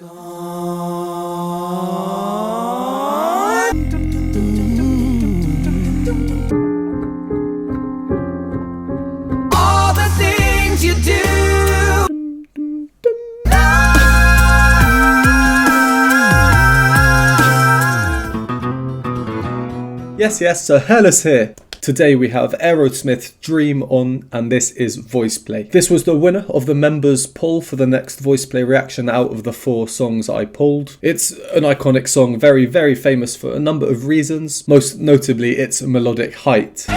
All the things you do. Yes, so Hairless here. Today we have Aerosmith, Dream On, and this is VoicePlay. This was the winner of the members' poll for the next VoicePlay reaction out of the 4 songs I pulled. It's an iconic song, very, very famous for a number of reasons, most notably its melodic height.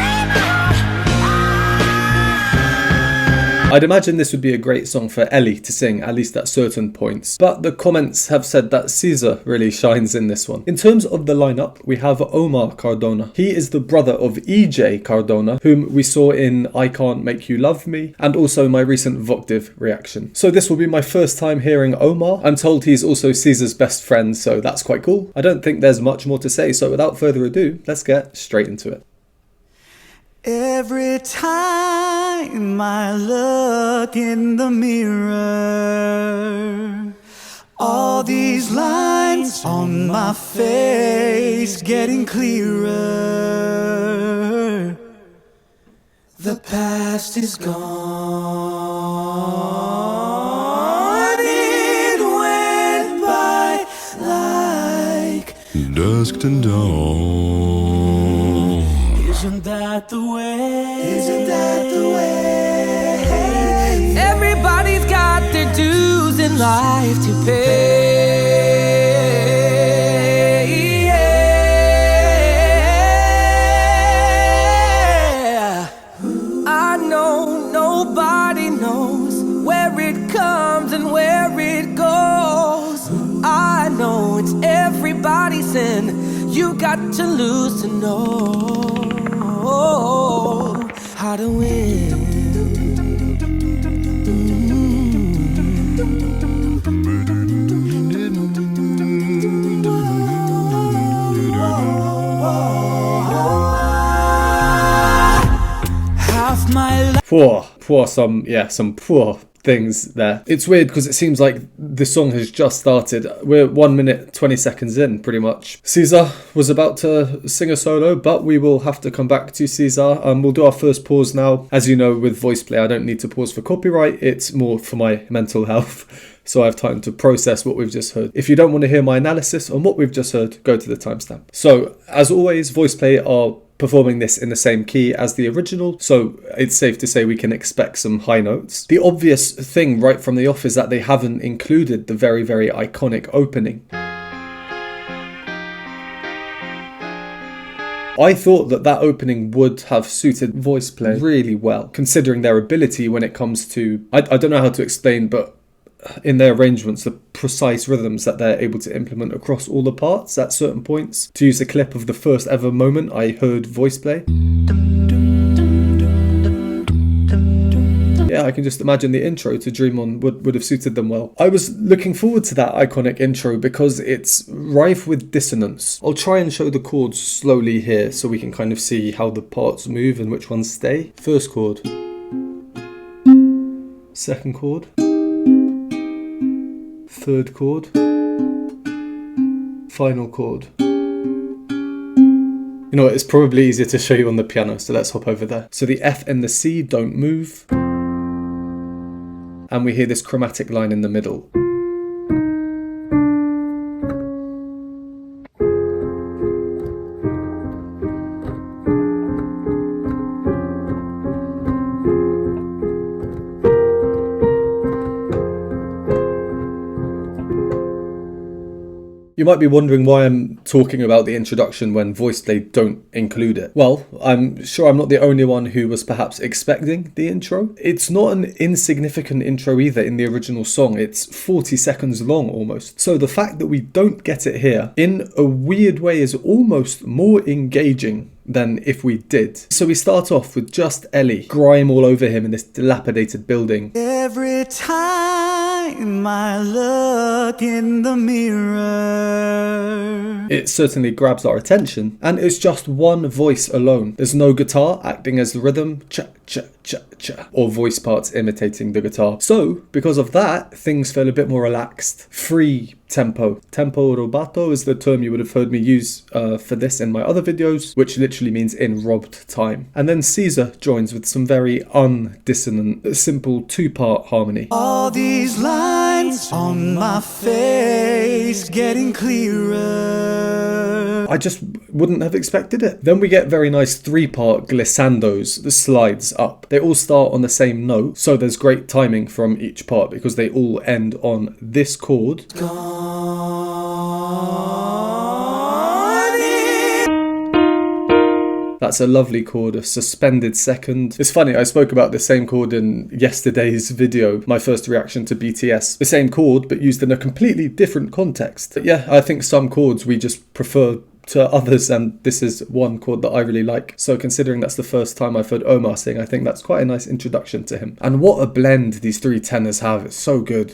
I'd imagine this would be a great song for Ellie to sing, at least at certain points, but the comments have said that Caesar really shines in this one. In terms of the lineup, we have Omar Cardona. He is the brother of EJ Cardona, whom we saw in I Can't Make You Love Me, and also my recent Vokdiv reaction. So this will be my first time hearing Omar. I'm told he's also Caesar's best friend, so that's quite cool. I don't think there's much more to say, so without further ado, let's get straight into it. Every time I look in the mirror, all these lines on my face getting clearer. The past is gone. It went by like dusk and dawn. Isn't that the way? Isn't that the way? Everybody's got their dues in life to pay. Yeah. I know nobody knows where it comes and where it goes. I know it's everybody's sin. You got to lose to know how to win. Half my life. Some poor things there. It's weird because it seems like the song has just started. We're 1 minute 20 seconds in, pretty much. Caesar was about to sing a solo, but we will have to come back to Caesar. We'll do our first pause now. As you know, with VoicePlay, I don't need to pause for copyright. It's more for my mental health, so I have time to process what we've just heard. If you don't want to hear my analysis on what we've just heard, go to the timestamp. So, as always, VoicePlay are performing this in the same key as the original, so it's safe to say we can expect some high notes. The obvious thing right from the off is that they haven't included the very, very iconic opening. I thought that opening would have suited VoicePlay really well, considering their ability when it comes to, I don't know how to explain, but in their arrangements, the precise rhythms that they're able to implement across all the parts at certain points. To use a clip of the first ever moment I heard VoicePlay. Yeah, I can just imagine the intro to Dream On would have suited them well. I was looking forward to that iconic intro because it's rife with dissonance. I'll try and show the chords slowly here so we can kind of see how the parts move and which ones stay. First chord. Second chord. Third chord, final chord. You know what, it's probably easier to show you on the piano, so let's hop over there. So the F and the C don't move. And we hear this chromatic line in the middle. You might be wondering why I'm talking about the introduction when VoicePlay don't include it. Well, I'm sure I'm not the only one who was perhaps expecting the intro. It's not an insignificant intro either in the original song. It's 40 seconds long almost. So the fact that we don't get it here, in a weird way, is almost more engaging than if we did. So we start off with just Ellie, grime all over him in this dilapidated building. Every time I look in the mirror, it certainly grabs our attention, and it's just one voice alone. There's no guitar acting as the rhythm. Cha cha cha structure or voice parts imitating the guitar. So because of that, things feel a bit more relaxed. Free tempo. Tempo rubato is the term you would have heard me use for this in my other videos, which literally means in robbed time. And then Caesar joins with some very undissonant, simple two-part harmony. All these lines on my face getting clearer. I just wouldn't have expected it. Then we get very nice three-part glissandos, the slides up. They all start on the same note, so there's great timing from each part because they all end on this chord. That's a lovely chord, a suspended second. It's funny, I spoke about the same chord in yesterday's video, my first reaction to BTS. The same chord, but used in a completely different context. But yeah, I think some chords we just prefer to others, and this is one chord that I really like. So considering that's the first time I've heard Omar sing, I think that's quite a nice introduction to him. And what a blend these three tenors have, it's so good.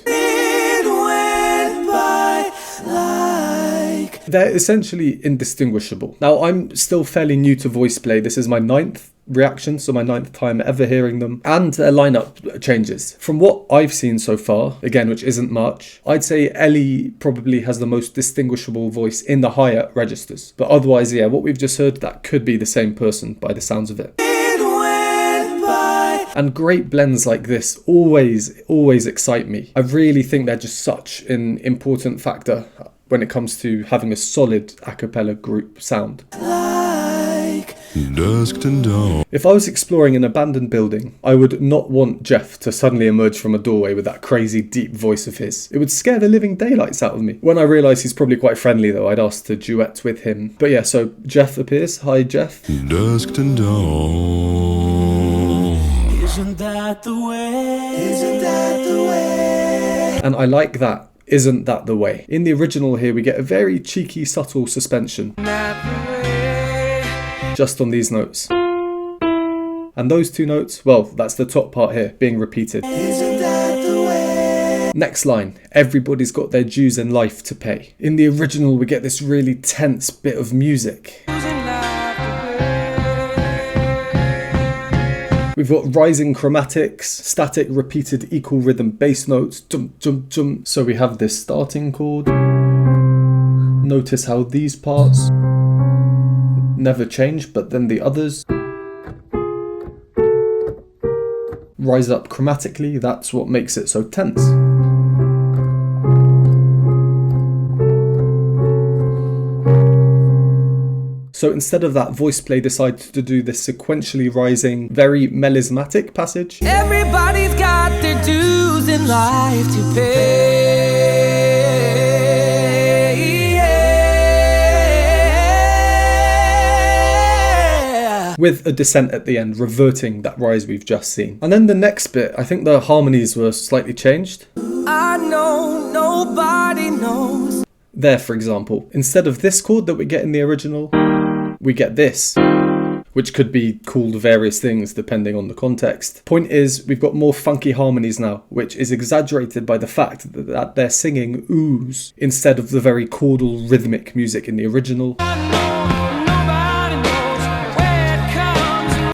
They're essentially indistinguishable. Now, I'm still fairly new to VoicePlay. This is my 9th reaction, so my 9th time ever hearing them, and their lineup changes. From what I've seen so far, again, which isn't much, I'd say Ellie probably has the most distinguishable voice in the higher registers. But otherwise, yeah, what we've just heard, that could be the same person by the sounds of it. And great blends like this always excite me. I really think they're just such an important factor when it comes to having a solid a cappella group sound. Like dusk and dawn. If I was exploring an abandoned building, I would not want Jeff to suddenly emerge from a doorway with that crazy deep voice of his. It would scare the living daylights out of me. When I realise he's probably quite friendly though, I'd ask to duet with him. But yeah, so Jeff appears. Hi Jeff. Dusk and dawn. Isn't that the way? Isn't that the way? And I like that. Isn't that the way? In the original here, we get a very cheeky, subtle suspension. Just on these notes. And those two notes, well, that's the top part here, being repeated. Isn't that the way? Next line, everybody's got their dues in life to pay. In the original, we get this really tense bit of music. We've got rising chromatics, static repeated equal rhythm bass notes, jump, jump, jump. So we have this starting chord. Notice how these parts never change, but then the others rise up chromatically. That's what makes it so tense. So instead of that, VoicePlay decided to do this sequentially rising, very melismatic passage. Everybody's got their dues in life to pay. Yeah. With a descent at the end, reverting that rise we've just seen. And then the next bit, I think the harmonies were slightly changed. I know nobody knows. There, for example, instead of this chord that we get in the original, we get this, which could be called various things depending on the context. Point is, we've got more funky harmonies now, which is exaggerated by the fact that they're singing oohs instead of the very chordal rhythmic music in the original.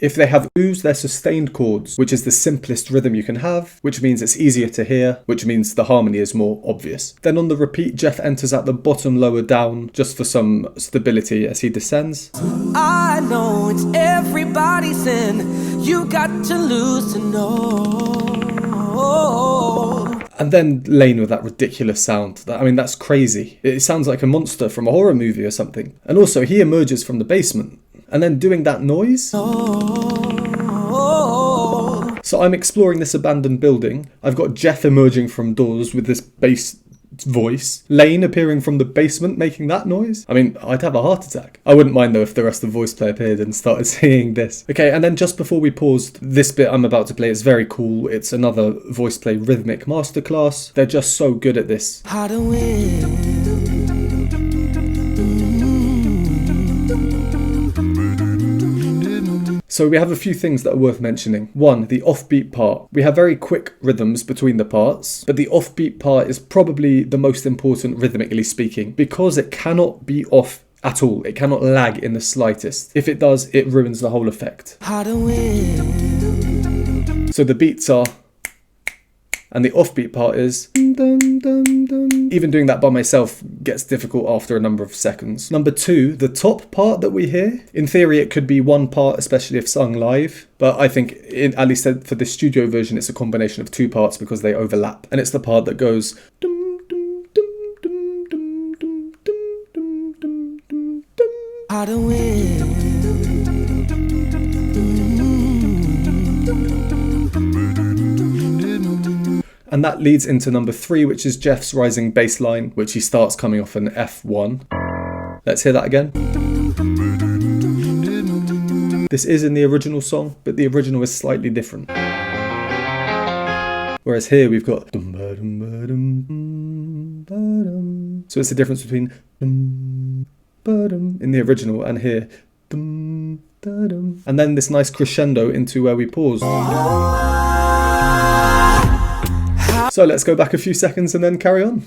If they have oohs, they're sustained chords, which is the simplest rhythm you can have, which means it's easier to hear, which means the harmony is more obvious. Then on the repeat, Jeff enters at the bottom lower down, just for some stability as he descends. I know it's everybody's sin. You got to lose to know. And then Lane with that ridiculous sound. That's crazy. It sounds like a monster from a horror movie or something. And also, he emerges from the basement. And then doing that noise. So I'm exploring this abandoned building. I've got Jeff emerging from doors with this bass voice. Lane appearing from the basement making that noise. I'd have a heart attack. I wouldn't mind though if the rest of VoicePlay appeared and started singing this. Okay, and then just before we paused, this bit I'm about to play is very cool. It's another VoicePlay rhythmic masterclass. They're just so good at this. How to win. So we have a few things that are worth mentioning. One, the offbeat part. We have very quick rhythms between the parts, but the offbeat part is probably the most important rhythmically speaking because it cannot be off at all. It cannot lag in the slightest. If it does, it ruins the whole effect. How to win. So the beats are, and the offbeat part is. Even doing that by myself gets difficult after a number of seconds. Number 2, the top part that we hear. In theory, it could be one part, especially if sung live. But I think, at least for the studio version, it's a combination of 2 parts because they overlap. And it's the part that goes. How to win. And that leads into number 3, which is Jeff's rising bass line, which he starts coming off an F1. Let's hear that again. This is in the original song, but the original is slightly different. Whereas here we've got. So it's the difference between in the original and here. And then this nice crescendo into where we pause. So let's go back a few seconds and then carry on.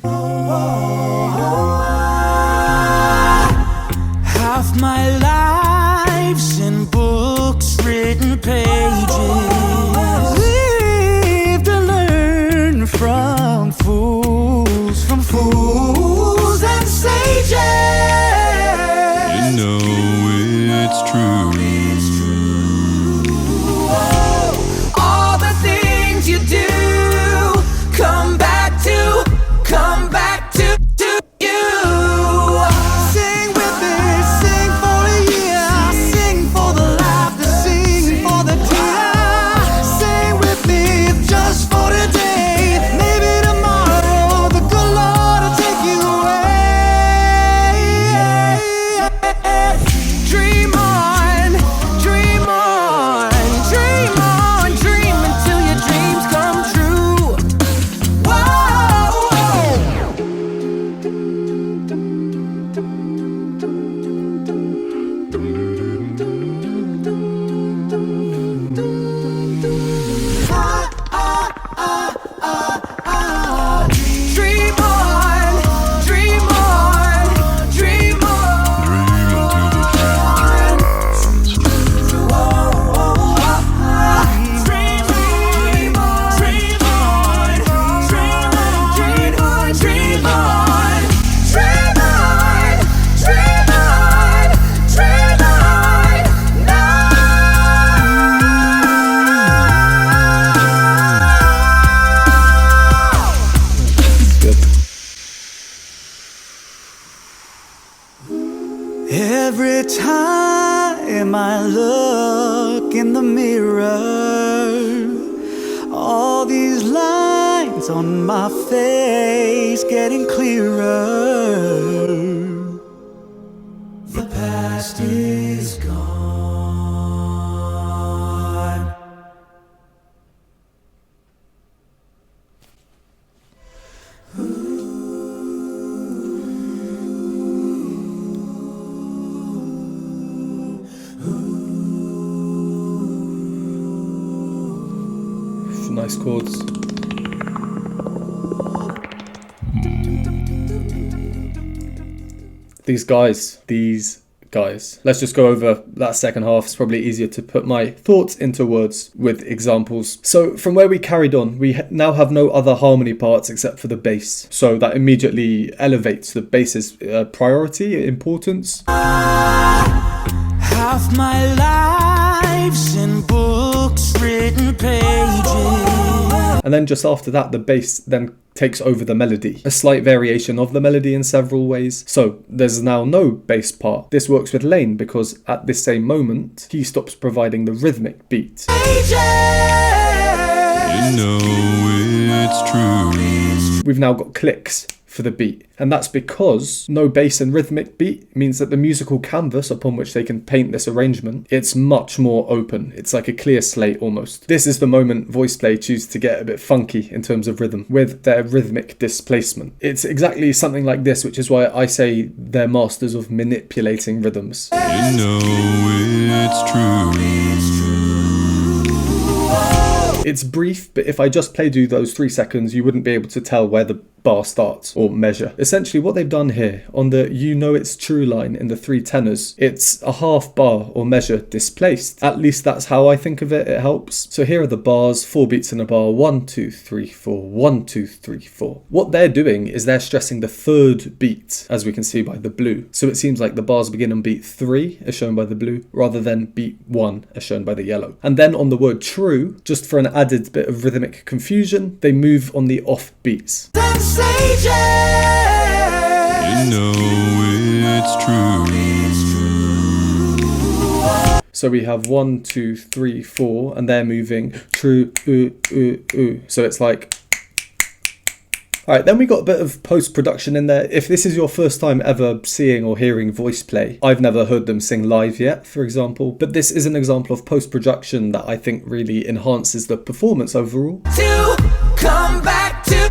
Half my life's in books, written pages. Live to learn from fools and sages. You know it's true. All the things you do come back to you. Sing with me, sing for the year, sing for the laughter, sing for the tears. Sing with me just for today, maybe tomorrow the good Lord will take you away. Dream on, dream on, dream on, dream until your dreams come true. Dream on, dream on, dream on. Every time I look in the mirror, all these lines on my face getting clearer. The past is gone. Nice chords. These guys. Let's just go over that second half. It's probably easier to put my thoughts into words with examples. So from where we carried on, we now have no other harmony parts except for the bass. So that immediately elevates the bass's priority, importance. Half my life's in books, written pages. And then just after that, the bass then takes over the melody. A slight variation of the melody in several ways. So there's now no bass part. This works with Lane because at this same moment, he stops providing the rhythmic beat. You know it's true. We've now got clicks for the beat. And that's because no bass and rhythmic beat means that the musical canvas upon which they can paint this arrangement, it's much more open. It's like a clear slate almost. This is the moment VoicePlay choose to get a bit funky in terms of rhythm with their rhythmic displacement. It's exactly something like this, which is why I say they're masters of manipulating rhythms. You know it's true. It's brief, but if I just played you those 3 seconds, you wouldn't be able to tell where the bar starts, or measure. Essentially what they've done here, on the "you know it's true" line in the 3 tenors, it's a half bar or measure displaced. At least that's how I think of it, it helps. So here are the bars, 4 beats in a bar, 1, 2, 3, 4, 1, 2, 3, 4. What they're doing is they're stressing the 3rd beat, as we can see by the blue. So it seems like the bars begin on beat 3, as shown by the blue, rather than beat 1, as shown by the yellow. And then on the word "true," just for an added bit of rhythmic confusion, they move on the off beats. You know it's true. So we have 1, 2, 3, 4, and they're moving true, so it's like... Alright, then we got a bit of post-production in there. If this is your first time ever seeing or hearing VoicePlay, I've never heard them sing live yet, for example, but this is an example of post-production that I think really enhances the performance overall. To come back to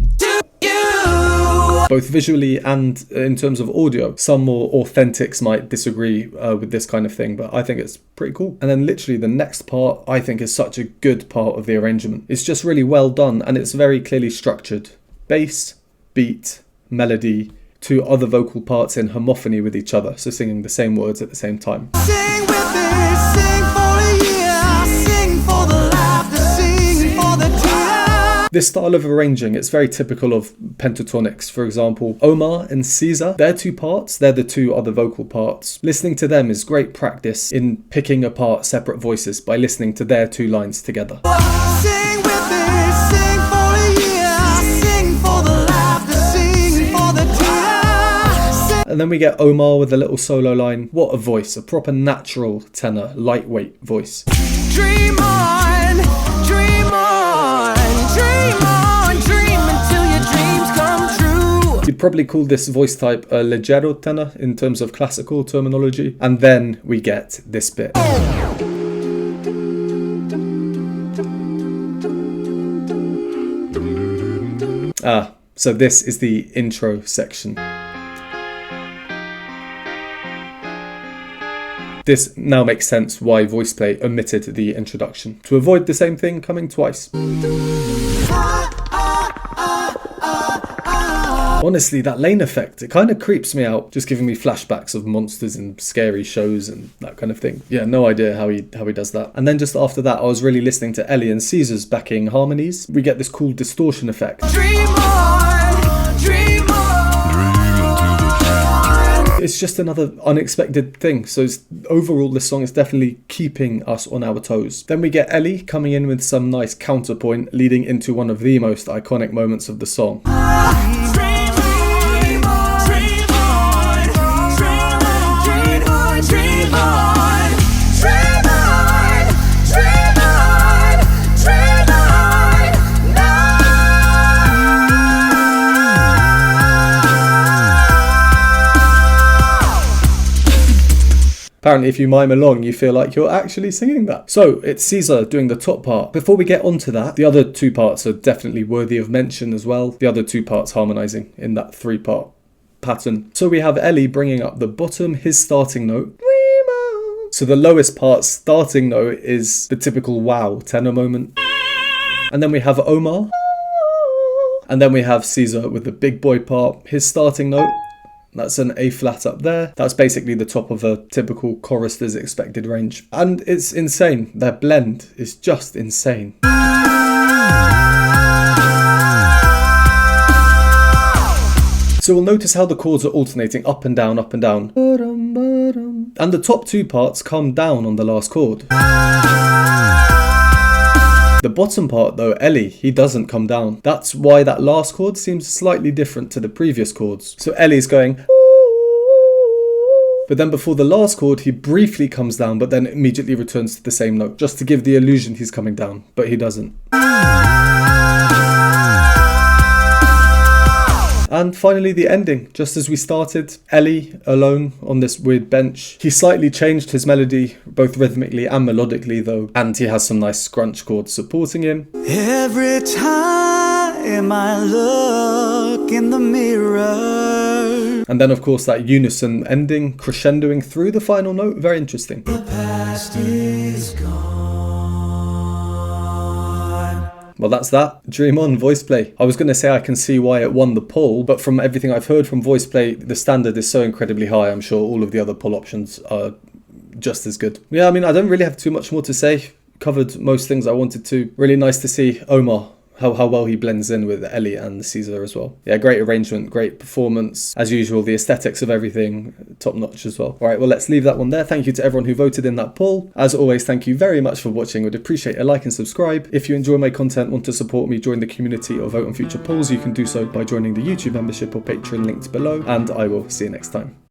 you. Both visually and in terms of audio. Some more authentics might disagree with this kind of thing, but I think it's pretty cool. And then literally the next part I think is such a good part of the arrangement. It's just really well done and it's very clearly structured. Bass, beat, melody, 2 other vocal parts in homophony with each other, so singing the same words at the same time. Sing with me, sing for the year, sing for the laughter, sing for the tears. This style of arranging, it's very typical of pentatonics. For example, Omar and Caesar, their 2 parts, they're the 2 other vocal parts. Listening to them is great practice in picking apart separate voices by listening to their 2 lines together. Sing with me, sing for the year, sing for the laughter, sing for the tears. And then we get Omar with a little solo line. What a voice, a proper natural tenor, lightweight voice. Dream on, dream on, dream on, dream until your dreams come true. You'd probably call this voice type a leggero tenor in terms of classical terminology. And then we get this bit. So this is the intro section. This now makes sense why VoicePlay omitted the introduction, to avoid the same thing coming twice. Honestly, that lane effect, it kind of creeps me out, just giving me flashbacks of monsters in scary shows and that kind of thing. Yeah, no idea how he does that. And then just after that, I was really listening to Ellie and Caesar's backing harmonies. We get this cool distortion effect. Dream on, dream on. It's just another unexpected thing. So overall, this song is definitely keeping us on our toes. Then we get Ellie coming in with some nice counterpoint, leading into one of the most iconic moments of the song. Apparently, if you mime along, you feel like you're actually singing that. So, it's Caesar doing the top part. Before we get onto that, the other 2 parts are definitely worthy of mention as well. The other 2 parts harmonising in that 3-part pattern. So we have Ellie bringing up the bottom, his starting note. So the lowest part starting note is the typical wow tenor moment. And then we have Omar. And then we have Caesar with the big boy part, his starting note. That's an A flat up there. That's basically the top of a typical chorister's expected range. And it's insane. Their blend is just insane. So we'll notice how the chords are alternating up and down, up and down. And the top 2 parts come down on the last chord. The bottom part though, Ellie, he doesn't come down. That's why that last chord seems slightly different to the previous chords. So Ellie's going, but then before the last chord, he briefly comes down, but then immediately returns to the same note, just to give the illusion he's coming down, but he doesn't. And finally the ending, just as we started, Ellie alone on this weird bench. He slightly changed his melody, both rhythmically and melodically though, and he has some nice scrunch chords supporting him. Every time I look in the mirror. And then of course that unison ending, crescendoing through the final note, very interesting. The past is gone. Well, that's that. Dream on, VoicePlay. I was going to say I can see why it won the poll, but from everything I've heard from VoicePlay, the standard is so incredibly high. I'm sure all of the other poll options are just as good. Yeah, I mean, I don't really have too much more to say. Covered most things I wanted to. Really nice to see Omar, how well he blends in with Ellie and Caesar as well. Yeah, great arrangement, great performance. As usual, the aesthetics of everything, top notch as well. All right, well, let's leave that one there. Thank you to everyone who voted in that poll. As always, thank you very much for watching. Would appreciate a like and subscribe. If you enjoy my content, want to support me, join the community or vote on future polls, you can do so by joining the YouTube membership or Patreon linked below. And I will see you next time.